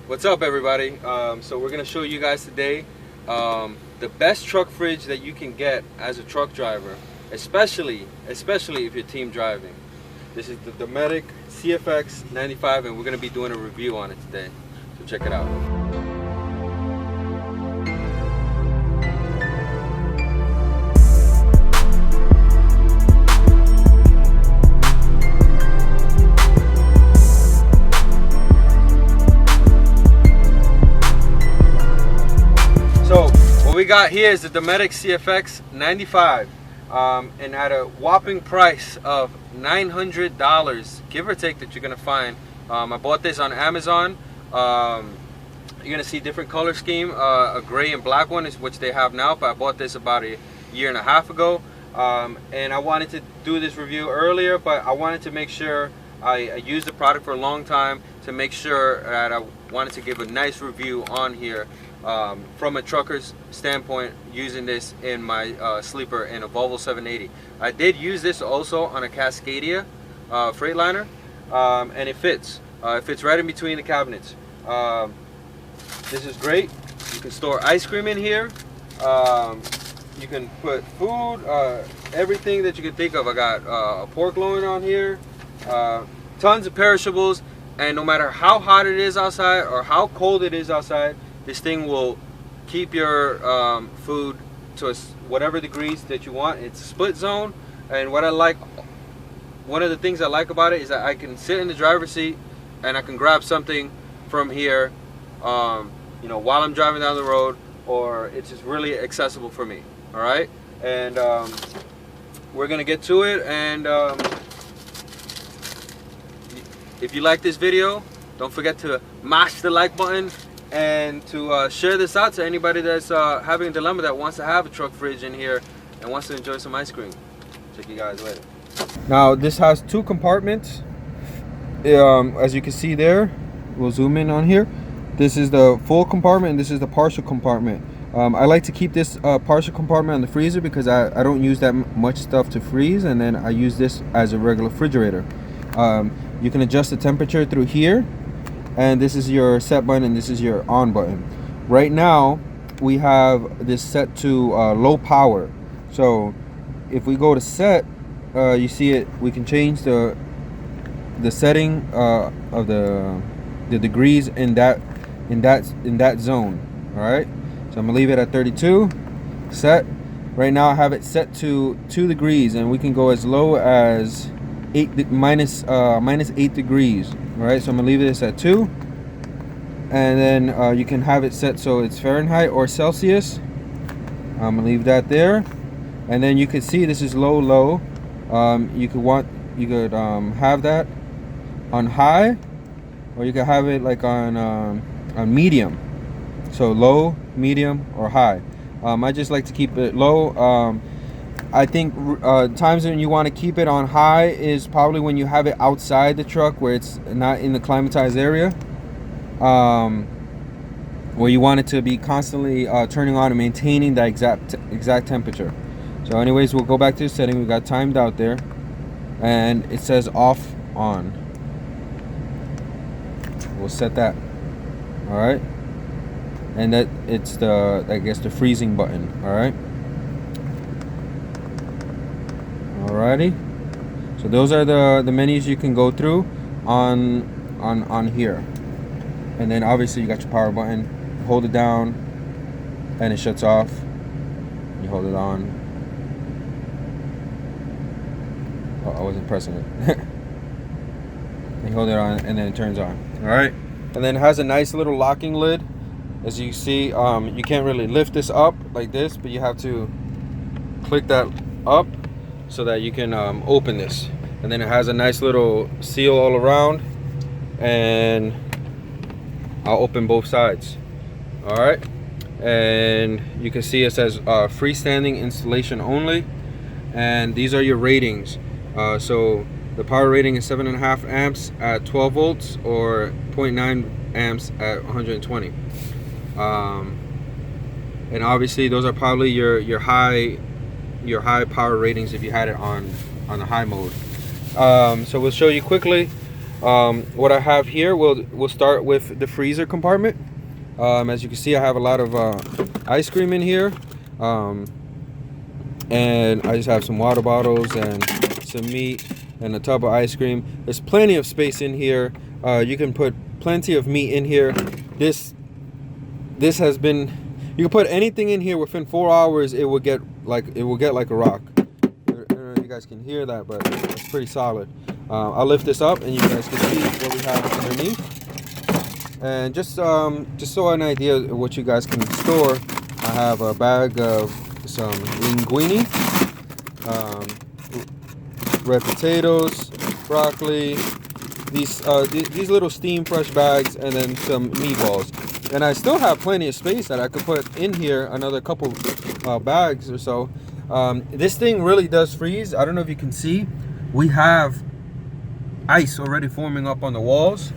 What's up, everybody? So we're gonna show you guys today the best truck fridge that you can get as a truck driver, especially if you're team driving. This is the Dometic CFX 95, and we're gonna be doing a review on it today. So check it out. So what we got here is the Dometic CFX 95, and at a whopping price of $900, give or take, that you're gonna find. I bought this on Amazon. You're gonna see different color scheme, a gray and black one is which they have now, but I bought this about a year and a half ago, and I wanted to do this review earlier, but I wanted to make sure I used the product for a long time to make sure that I wanted to give a nice review on here. From a trucker's standpoint, using this in my sleeper in a Volvo 780. I did use this also on a Cascadia Freightliner, and it fits. It fits right in between the cabinets. This is great. You can store ice cream in here. You can put food, everything that you can think of. I got a pork loin on here, tons of perishables, and no matter how hot it is outside or how cold it is outside, this thing will keep your food to whatever degrees that you want. It's a split zone, and one of the things I like about it is that I can sit in the driver's seat and I can grab something from here, you know, while I'm driving down the road, or it's just really accessible for me. All right, and we're gonna get to it. And if you like this video, don't forget to mash the like button and to share this out to anybody that's having a dilemma that wants to have a truck fridge in here and wants to enjoy some ice cream. Check you guys later. Now this has two compartments. As you can see there, we'll zoom in on here. This is the full compartment and this is the partial compartment. I like to keep this partial compartment on the freezer because I don't use that much stuff to freeze, and then I use this as a regular refrigerator. You can adjust the temperature through here, and this is your set button and this is your on button. Right now we have this set to low power. So if we go to set, you see it, we can change the setting of the degrees in that zone. All right, so I'm gonna leave it at 32 set. Right now I have it set to 2 degrees, and we can go as low as minus 8 degrees. All right, so I'm gonna leave this at 2, and then you can have it set so it's Fahrenheit or Celsius. I'm gonna leave that there, and then you can see this is low. You could have that on high, or you could have it like on medium. So low, medium, or high. I just like to keep it low. I think times when you want to keep it on high is probably when you have it outside the truck where it's not in the climatized area, where you want it to be constantly turning on and maintaining the exact temperature. So anyways, we'll go back to the setting. We got timed out there, and it says off on. We'll set that. All right, and that it's the, I guess, the freezing button. All right. Alrighty, so those are the menus you can go through on here, and then obviously you got your power button. Hold it down and it shuts off. You hold it on. Oh, I wasn't pressing it. You hold it on and then it turns on. All right, and then it has a nice little locking lid. As you see, you can't really lift this up like this, but you have to click that up so that you can open this. And then it has a nice little seal all around, and I'll open both sides. All right, and you can see it says freestanding installation only, and these are your ratings. So the power rating is 7.5 amps at 12 volts or 0.9 amps at 120. And obviously those are probably your high power ratings if you had it on the high mode. So we'll show you quickly. What I have here, we'll start with the freezer compartment. As you can see, I have a lot of ice cream in here, and I just have some water bottles and some meat and a tub of ice cream. There's plenty of space in here. You can put plenty of meat in here. This has been, you can put anything in here within 4 hours. It will get like a rock. I don't know if you guys can hear that, but it's pretty solid. I'll lift this up and you guys can see what we have underneath. And just so an idea of what you guys can store, I have a bag of some linguine, red potatoes, broccoli, these little steam fresh bags, and then some meatballs. And I still have plenty of space that I could put in here, another couple bags or so. This thing really does freeze. I don't know if you can see, we have ice already forming up on the walls.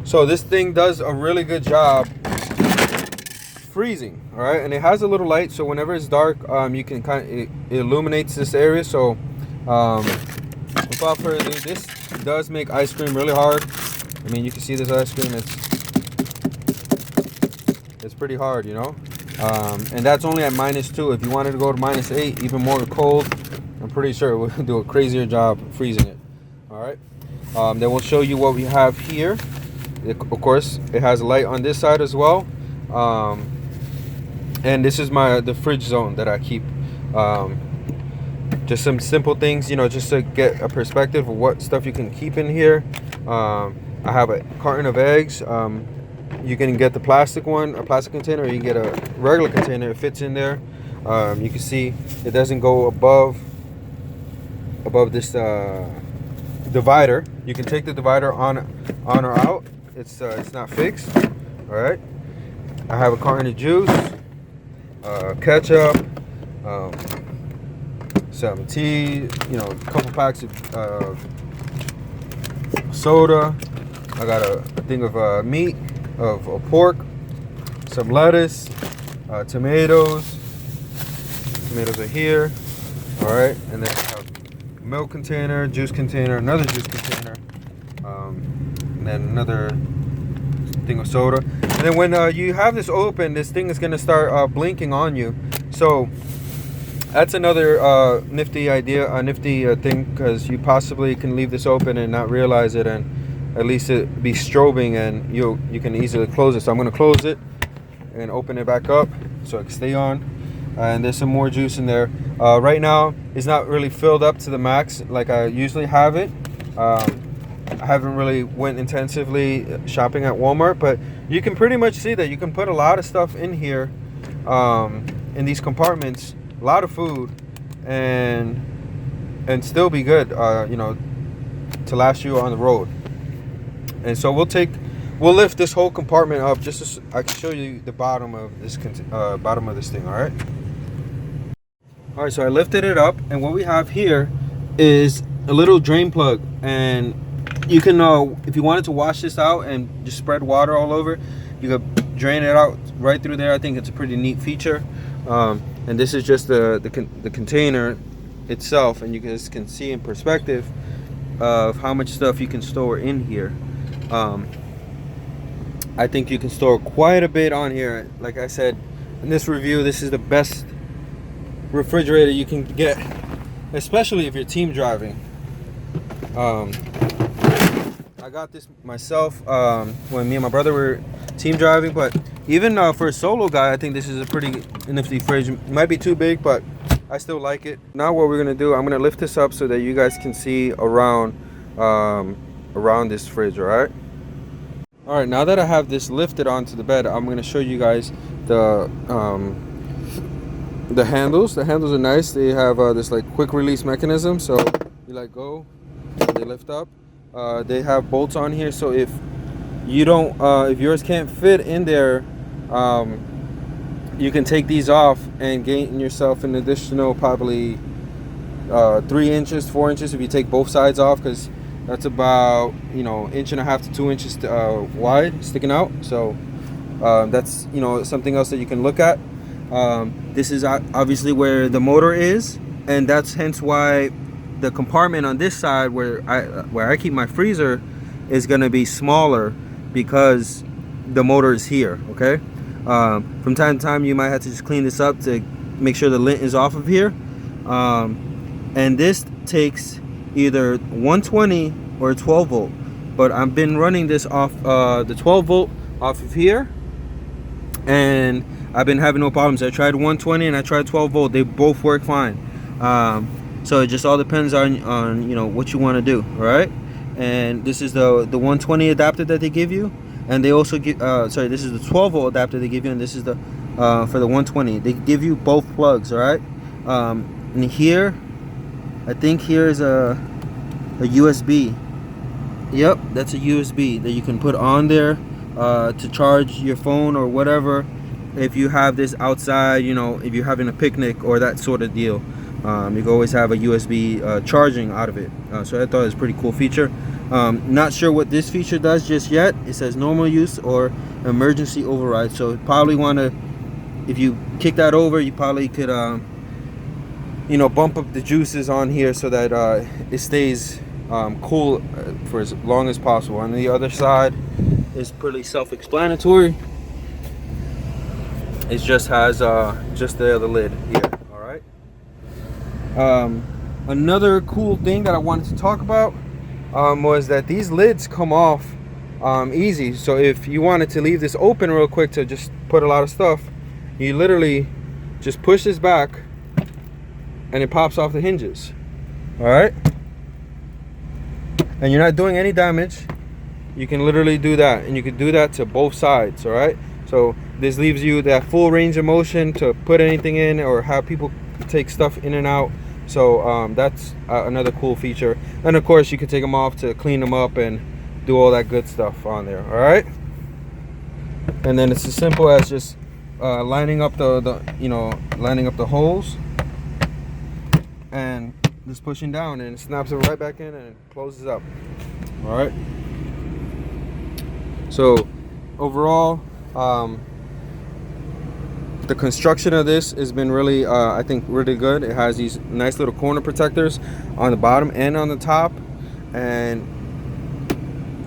So this thing does a really good job freezing. All right, and it has a little light, so whenever it's dark, you can it illuminates this area. So without further ado, this does make ice cream really hard. I mean, you can see this ice cream, it's pretty hard, you know. And that's only at -2. If you wanted to go to -8, even more cold, I'm pretty sure it would do a crazier job freezing it. All right, then we'll show you what we have here. Of course, it has a light on this side as well. And this is the fridge zone that I keep. Just some simple things, you know, just to get a perspective of what stuff you can keep in here. I have a carton of eggs. You can get the plastic one, a plastic container, or you can get a regular container. It fits in there. You can see it doesn't go above this divider. You can take the divider on or out. It's not fixed. All right. I have a carton of juice, ketchup, some tea, you know, a couple packs of soda. I got a thing of meat, of pork, some lettuce, tomatoes. Tomatoes are here. All right, and then I have a milk container, juice container, another juice container, and then another thing of soda. And then when you have this open, this thing is going to start blinking on you. So that's another nifty idea, a nifty thing, because you possibly can leave this open and not realize it, and at least it be strobing, and you can easily close it. So I'm going to close it and open it back up so it can stay on. And there's some more juice in there. Right now it's not really filled up to the max like I usually have it. I haven't really went intensively shopping at Walmart, but you can pretty much see that you can put a lot of stuff in here, in these compartments, a lot of food, and still be good, you know, to last you on the road. And so we'll lift this whole compartment up just so I can show you the bottom of this thing. All right, so I lifted it up, and what we have here is a little drain plug, and you can if you wanted to wash this out and just spread water all over, you could drain it out right through there. I think it's a pretty neat feature. And this is just the container itself, and you guys can see in perspective of how much stuff you can store in here. I think you can store quite a bit on here. Like I said in this review, this is the best refrigerator you can get, especially if you're team driving. I got this myself when me and my brother were team driving, but even for a solo guy, I think this is a pretty nifty fridge. It might be too big, but I still like it. Now what we're gonna do, I'm gonna lift this up so that you guys can see around this fridge. All right, now that I have this lifted onto the bed, I'm gonna show you guys the handles. The handles are nice. They have this like quick release mechanism, so you let go, they lift up. They have bolts on here, so if you don't if yours can't fit in there, you can take these off and gain yourself an additional probably 3 inches, 4 inches if you take both sides off, because that's about, you know, 1.5 to 2 inches wide sticking out. So that's, you know, something else that you can look at. This is obviously where the motor is, and that's hence why the compartment on this side where I keep my freezer is going to be smaller because the motor is here. Okay, from time to time you might have to just clean this up to make sure the lint is off of here, and this takes either 120 or 12 volt, but I've been running this off the 12 volt off of here, and I've been having no problems. I tried 120 and I tried 12 volt. They both work fine. So it just all depends on you know what you want to do. All right, and this is the 120 adapter that they give you, and they also give sorry, this is the 12 volt adapter they give you, and this is the for the 120. They give you both plugs. All right, and here I think here is a USB. Yep, that's a USB that you can put on there to charge your phone or whatever if you have this outside, you know, if you're having a picnic or that sort of deal. You can always have a USB charging out of it. So I thought it was a pretty cool feature. Not sure what this feature does just yet. It says normal use or emergency override. So probably want to, if you kick that over, you probably could you know, bump up the juices on here so that it stays cool for as long as possible. On the other side is pretty self-explanatory. It just has just the lid here. All right. Another cool thing that I wanted to talk about was that these lids come off easy. So if you wanted to leave this open real quick to just put a lot of stuff, you literally just push this back and it pops off the hinges. All right, and you're not doing any damage. You can literally do that, and you can do that to both sides. All right, so this leaves you that full range of motion to put anything in or have people take stuff in and out. So that's another cool feature. And of course you can take them off to clean them up and do all that good stuff on there. All right, and then it's as simple as just lining up lining up the holes and just pushing down, and it snaps it right back in and closes up. All right, so overall the construction of this has been really I think really good. It has these nice little corner protectors on the bottom and on the top, and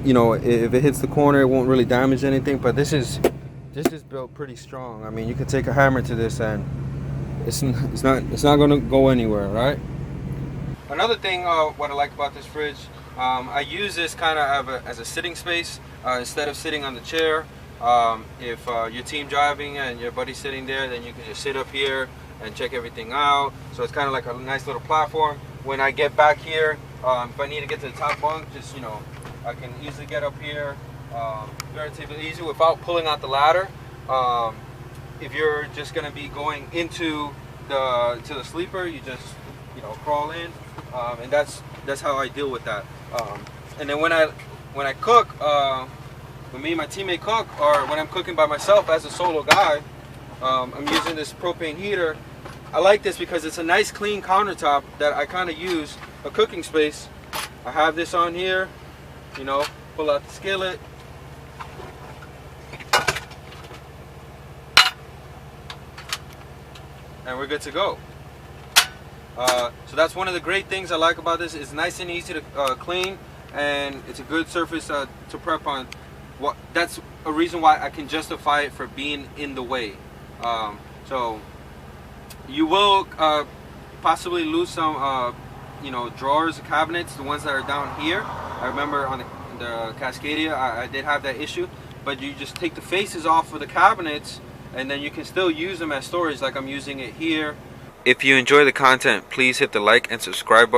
you know, if it hits the corner it won't really damage anything, but this is built pretty strong. I mean, you could take a hammer to this and it's not going to go anywhere, right? Another thing what I like about this fridge, I use this kind of as a sitting space instead of sitting on the chair. If you're team driving and your buddy's sitting there, then you can just sit up here and check everything out. So it's kind of like a nice little platform. When I get back here, if I need to get to the top bunk, just, you know, I can easily get up here relatively easy without pulling out the ladder. If you're just going to be going into the sleeper, you just, you know, crawl in, and that's how I deal with that. And then when I cook, when me and my teammate cook, or when I'm cooking by myself as a solo guy, I'm using this propane heater. I like this because it's a nice clean countertop that I kind of use a cooking space. I have this on here, you know, pull out the skillet, and we're good to go. So that's one of the great things I like about this. It's nice and easy to clean, and it's a good surface to prep on. That's a reason why I can justify it for being in the way. So you will possibly lose some you know, drawers, cabinets, the ones that are down here. I remember on the Cascadia I did have that issue, but you just take the faces off of the cabinets and then you can still use them as storage, like I'm using it here. If you enjoy the content, please hit the like and subscribe button.